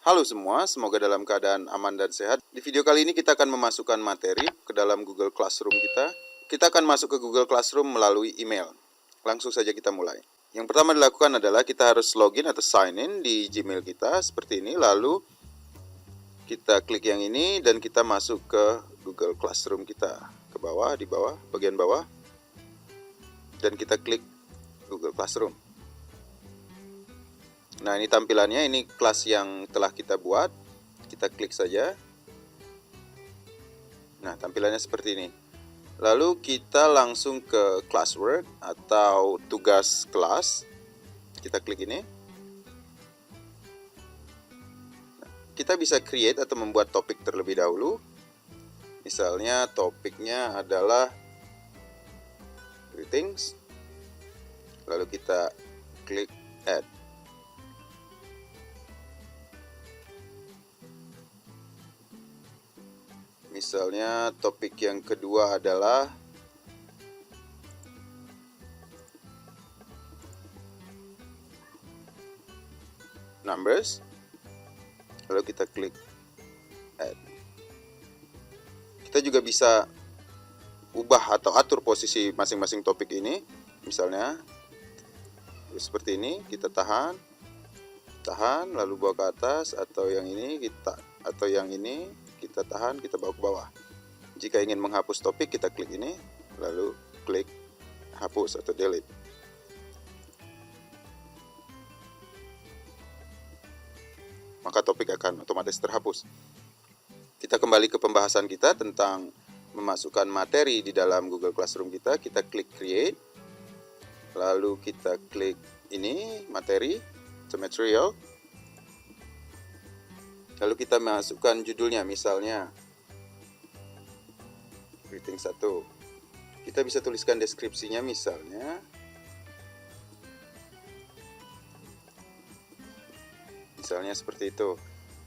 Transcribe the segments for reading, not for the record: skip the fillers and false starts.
Halo semua, semoga dalam keadaan aman dan sehat. Di video kali ini kita akan memasukkan materi ke dalam Google Classroom kita. Kita akan masuk ke Google Classroom melalui email. Langsung saja kita mulai. Yang pertama dilakukan adalah kita harus login atau sign in di Gmail kita seperti ini. Lalu kita klik yang ini dan kita masuk ke Google Classroom kita. Ke bawah, di bawah, bagian bawah. Dan kita klik Google Classroom. Nah, ini tampilannya, ini kelas yang telah kita buat. Kita klik saja. Nah, tampilannya seperti ini. Lalu kita langsung ke classwork atau tugas kelas. Kita klik ini. Nah, kita bisa create atau membuat topik terlebih dahulu. Misalnya topiknya adalah greetings. Lalu kita klik add. Misalnya topik yang kedua adalah numbers. Lalu kita klik add. Kita juga bisa ubah atau atur posisi masing-masing topik ini. Misalnya seperti ini, kita tahan, lalu bawa ke atas, atau yang ini kita tahan, kita bawa ke bawah. Jika ingin menghapus topik, kita klik ini, lalu klik hapus atau delete. Maka topik akan otomatis terhapus. Kita kembali ke pembahasan kita tentang memasukkan materi di dalam Google Classroom kita. Kita klik create, lalu kita klik ini, materi, to material. Lalu kita masukkan judulnya, misalnya greeting 1. Kita bisa tuliskan deskripsinya, misalnya seperti itu.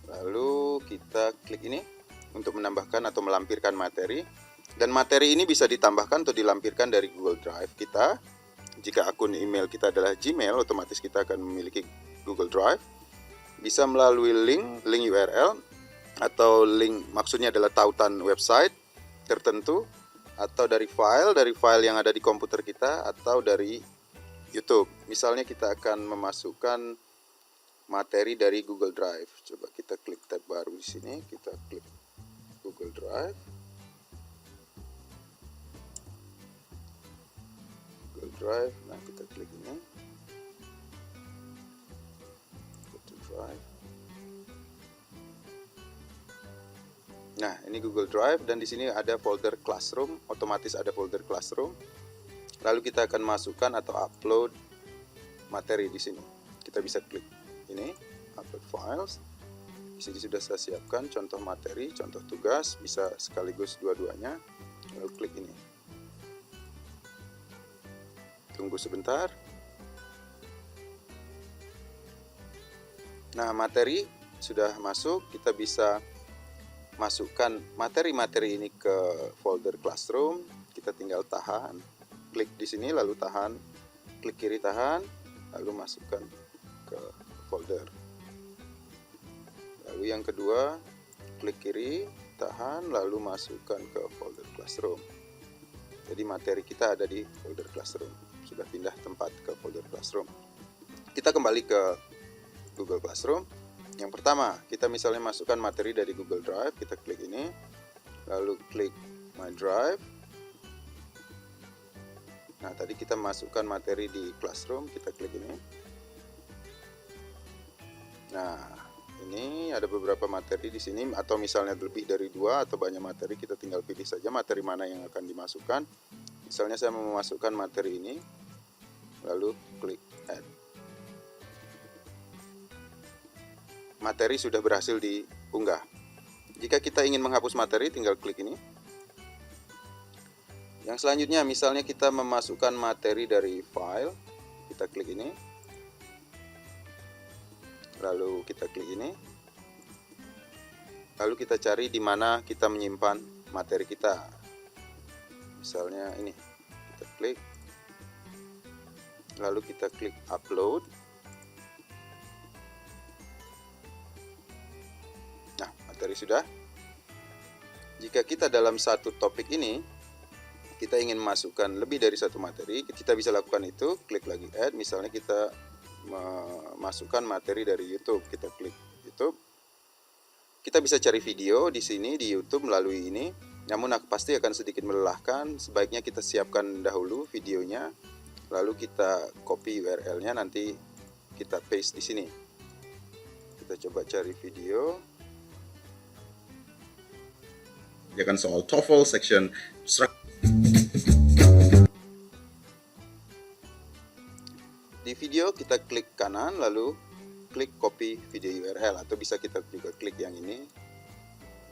Lalu kita klik ini untuk menambahkan atau melampirkan materi. Dan materi ini bisa ditambahkan atau dilampirkan dari Google Drive kita. Jika akun email kita adalah Gmail, otomatis kita akan memiliki Google Drive. Bisa melalui link URL, atau link maksudnya adalah tautan website tertentu, atau dari file yang ada di komputer kita, atau dari YouTube. Misalnya kita akan memasukkan materi dari Google Drive. Coba kita klik tab baru di sini, kita klik Google Drive. Google Drive, nah kita klik ini. Nah, ini Google Drive dan di sini ada folder Classroom, otomatis ada folder Classroom. Lalu kita akan masukkan atau upload materi di sini. Kita bisa klik ini, upload files. Di sini sudah saya siapkan contoh materi, contoh tugas, bisa sekaligus dua-duanya. Lalu klik ini. Tunggu sebentar. Nah, materi sudah masuk, kita bisa masukkan materi-materi ini ke folder Classroom. Kita tinggal tahan, klik di sini lalu tahan, klik kiri tahan, lalu masukkan ke folder. Lalu yang kedua, klik kiri, tahan, lalu masukkan ke folder Classroom. Jadi materi kita ada di folder Classroom, sudah pindah tempat ke folder Classroom. Kita kembali ke Google Classroom. Yang pertama, kita misalnya masukkan materi dari Google Drive, kita klik ini, lalu klik My Drive. Nah, tadi kita masukkan materi di Classroom, kita klik ini. Nah, ini ada beberapa materi di sini, atau misalnya lebih dari 2 atau banyak materi, kita tinggal pilih saja materi mana yang akan dimasukkan. Misalnya saya mau memasukkan materi ini, lalu klik Add. Materi sudah berhasil diunggah. Jika kita ingin menghapus materi, tinggal klik ini. Yang selanjutnya, misalnya kita memasukkan materi dari file, kita klik ini. Lalu kita klik ini. Lalu kita cari di mana kita menyimpan materi kita. Misalnya ini, kita klik. Lalu kita klik upload. Tadi sudah. Jika kita dalam satu topik ini kita ingin masukkan lebih dari satu materi, kita bisa lakukan itu, klik lagi add. Misalnya kita memasukkan materi dari YouTube, kita klik YouTube. Kita bisa cari video di sini di YouTube melalui ini. Namun pasti akan sedikit melelahkan. Sebaiknya kita siapkan dahulu videonya, lalu kita copy URL-nya, nanti kita paste di sini. Kita coba cari video. Ya kan, soal TOEFL section di video kita klik kanan lalu klik copy video URL, atau bisa kita juga klik yang ini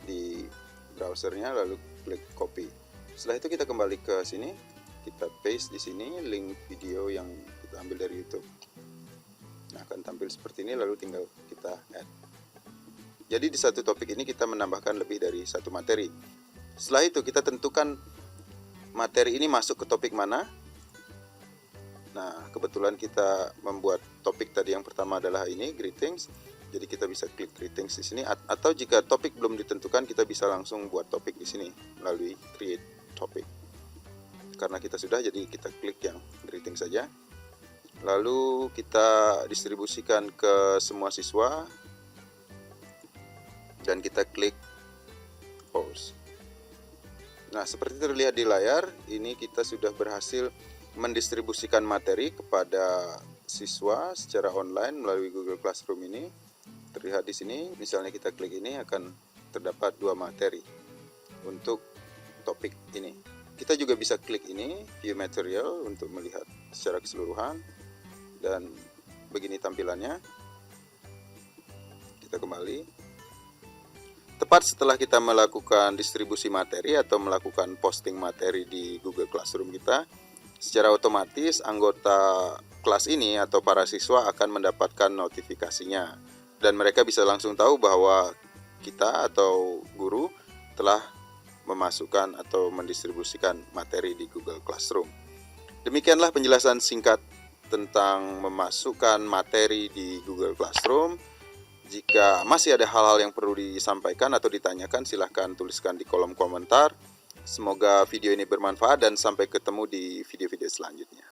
di browsernya lalu klik copy. Setelah itu kita kembali ke sini, kita paste di sini link video yang kita ambil dari YouTube. Nah, akan tampil seperti ini, lalu tinggal kita add. Jadi di satu topik ini kita menambahkan lebih dari satu materi. Setelah itu kita tentukan materi ini masuk ke topik mana. Nah, kebetulan kita membuat topik tadi yang pertama adalah ini, greetings. Jadi kita bisa klik greetings di sini, atau jika topik belum ditentukan kita bisa langsung buat topik di sini melalui create topic. Karena kita sudah, jadi kita klik yang greetings saja. Lalu kita distribusikan ke semua siswa dan kita klik post. Nah, seperti terlihat di layar, ini kita sudah berhasil mendistribusikan materi kepada siswa secara online melalui Google Classroom ini. Terlihat di sini, misalnya kita klik ini akan terdapat 2 materi untuk topik ini. Kita juga bisa klik ini, view material, untuk melihat secara keseluruhan, dan begini tampilannya. Kita kembali. Tepat setelah kita melakukan distribusi materi atau melakukan posting materi di Google Classroom kita, secara otomatis anggota kelas ini atau para siswa akan mendapatkan notifikasinya, dan mereka bisa langsung tahu bahwa kita atau guru telah memasukkan atau mendistribusikan materi di Google Classroom. Demikianlah penjelasan singkat tentang memasukkan materi di Google Classroom. Jika masih ada hal-hal yang perlu disampaikan atau ditanyakan, silahkan tuliskan di kolom komentar. Semoga video ini bermanfaat dan sampai ketemu di video-video selanjutnya.